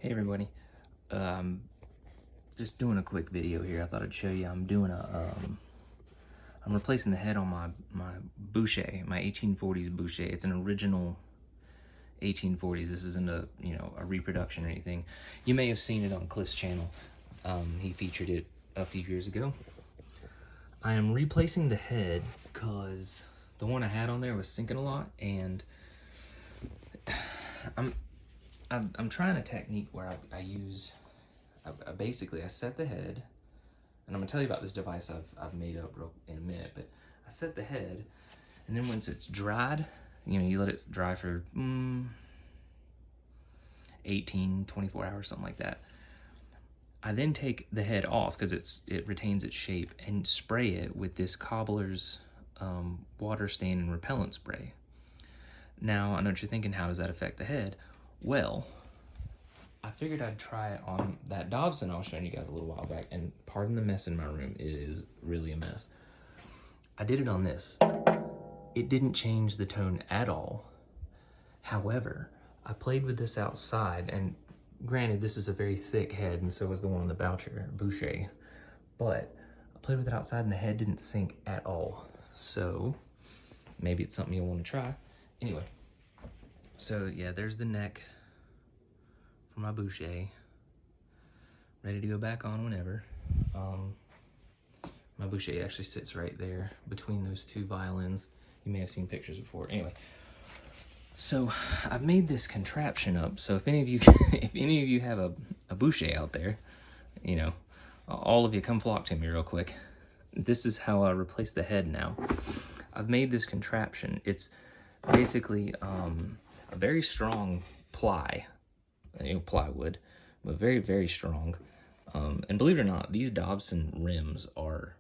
Hey everybody, just doing a quick video here. I thought I'd show you. I'm replacing the head on my Boucher, my 1840s Boucher. It's an original 1840s. This isn't a reproduction or anything. You may have seen it on Cliff's channel. He featured it a few years ago. I am replacing the head because the one I had on there was sinking a lot, and I'm trying a technique where I basically set the head, and I'm gonna tell you about this device I've made up in a minute, but I set the head, and then once it's dried, you let it dry for 18, 24 hours, something like that. I then take the head off because it retains its shape, and spray it with this Cobbler's water stain and repellent spray. Now, I know what you're thinking, how does that affect the head? Well, I figured I'd try it on that Dobson I was showing you guys a little while back, and pardon the mess in my room, it is really a mess. I did it on this. It didn't change the tone at all. However, I played with this outside, and granted, this is a very thick head, and so is the one on the Boucher, but I played with it outside and the head didn't sink at all. So maybe it's something you'll want to try. Anyway, so yeah, there's the neck for my Boucher, ready to go back on whenever. My Boucher actually sits right there between those two violins. You may have seen pictures before. Anyway, so I've made this contraption up. So if any of you have a Boucher out there, all of you come flock to me real quick. This is how I replace the head now. I've made this contraption. It's basically a very strong plywood, but very, very strong. And believe it or not, these Dobson rims are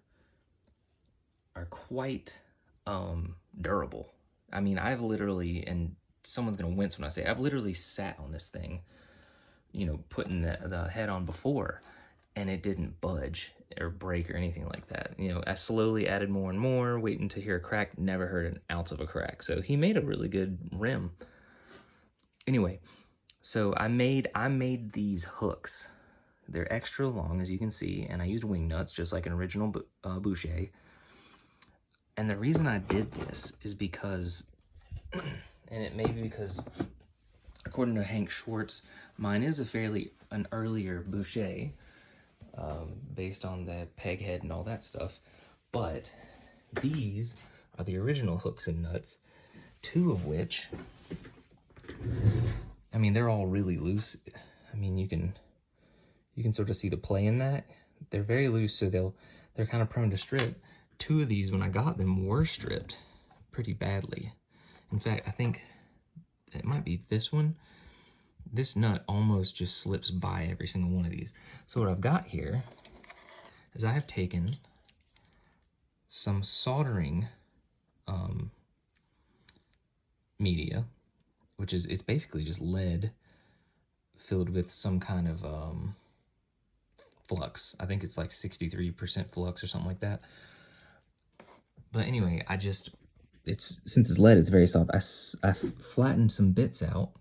quite durable. I mean, I've literally, and someone's gonna wince when I say it, I've literally sat on this thing, putting the head on before, and it didn't budge or break or anything like that. I slowly added more and more, waiting to hear a crack, never heard an ounce of a crack. So he made a really good rim. Anyway, so I made these hooks. They're extra long, as you can see, and I used wing nuts just like an original Boucher. And the reason I did this is because, and it may be because, according to Hank Schwartz, mine is an earlier Boucher, based on the peg head and all that stuff. But these are the original hooks and nuts, two of which, I mean, they're all really loose. I mean, you can sort of see the play in that. They're very loose, so they're kind of prone to strip. Two of these, when I got them, were stripped pretty badly. In fact, I think it might be this one. This nut almost just slips by every single one of these. So what I've got here is I have taken some soldering media, which it's basically just lead filled with some kind of flux. I think it's like 63% flux or something like that. But anyway, since it's lead, it's very soft. I flattened some bits out,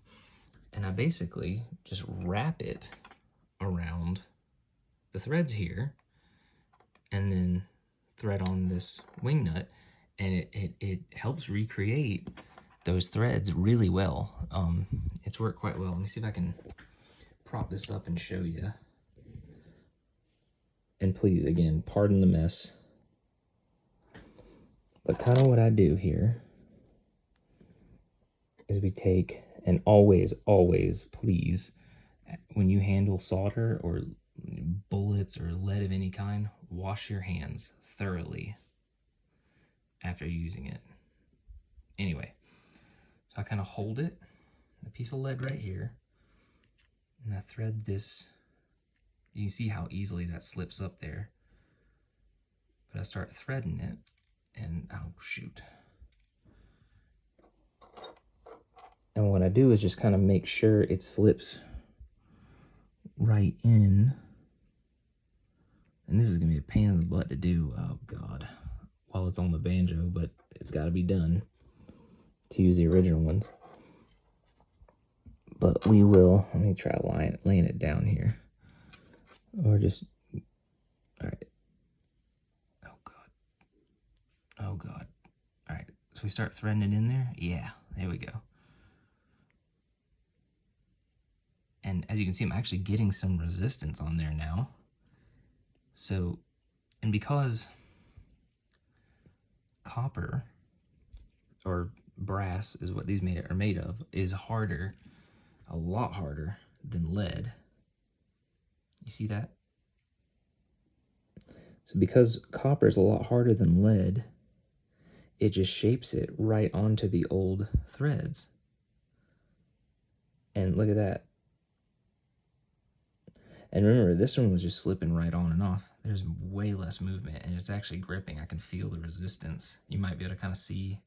and I basically just wrap it around the threads here, and then thread on this wing nut, and it helps recreate those threads really well. It's worked quite well. Let me see if I can prop this up and show you. And please, again, pardon the mess. But kind of what I do here is we take, and always, please, when you handle solder or bullets or lead of any kind, wash your hands thoroughly after using it. Anyway, so I kind of hold it, a piece of lead right here, and I thread this. You can see how easily that slips up there. But I start threading it, and oh shoot. And what I do is just kind of make sure it slips right in. And this is gonna be a pain in the butt to do, oh God, while it's on the banjo, but it's gotta be done to use the original ones. But we will, let me try laying it down here. Or just, all right. Oh God. Oh God. All right, so we start threading it in there. Yeah, there we go. And as you can see, I'm actually getting some resistance on there now. So, and because copper or brass is what these are made of, is harder, a lot harder than lead. You see that? So because copper is a lot harder than lead, it just shapes it right onto the old threads. And look at that. And remember, this one was just slipping right on and off. There's way less movement, and it's actually gripping. I can feel the resistance. You might be able to kind of see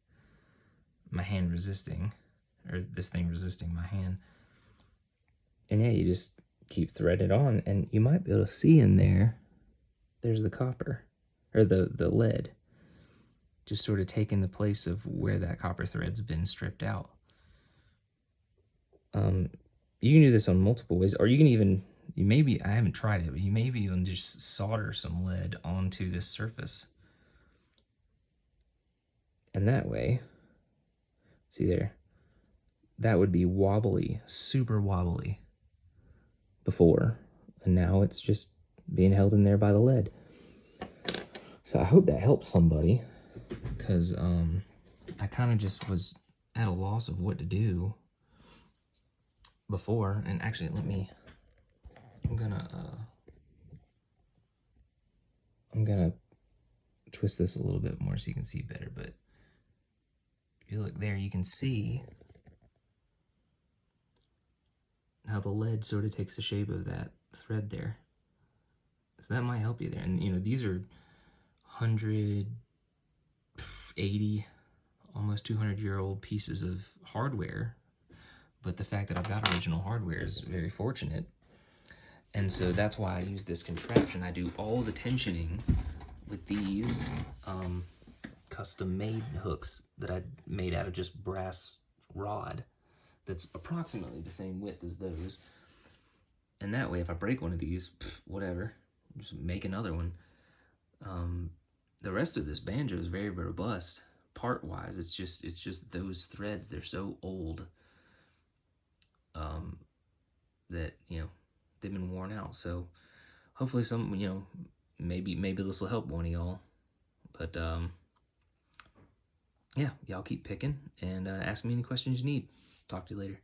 my hand resisting, or this thing resisting my hand. And yeah, you just keep threading it on, and you might be able to see in there, there's the copper, or the lead, just sort of taking the place of where that copper thread's been stripped out. You can do this on multiple ways, or you can even, I haven't tried it, but you maybe even just solder some lead onto this surface. And that way, see there, that would be wobbly, super wobbly before, and now it's just being held in there by the lead. So I hope that helps somebody, because I kind of just was at a loss of what to do before. And actually, I'm gonna twist this a little bit more so you can see better. But if you look there, you can see how the lead sort of takes the shape of that thread there. So that might help you there. And these are 180, almost 200-year-old pieces of hardware. But the fact that I've got original hardware is very fortunate. And so that's why I use this contraption. I do all the tensioning with these custom-made hooks that I made out of just brass rod that's approximately the same width as those. And that way, if I break one of these, whatever, just make another one. The rest of this banjo is very robust, part-wise. It's just those threads. They're so old that they've been worn out. So hopefully, maybe this will help one of y'all. But yeah, y'all keep picking and ask me any questions you need. Talk to you later.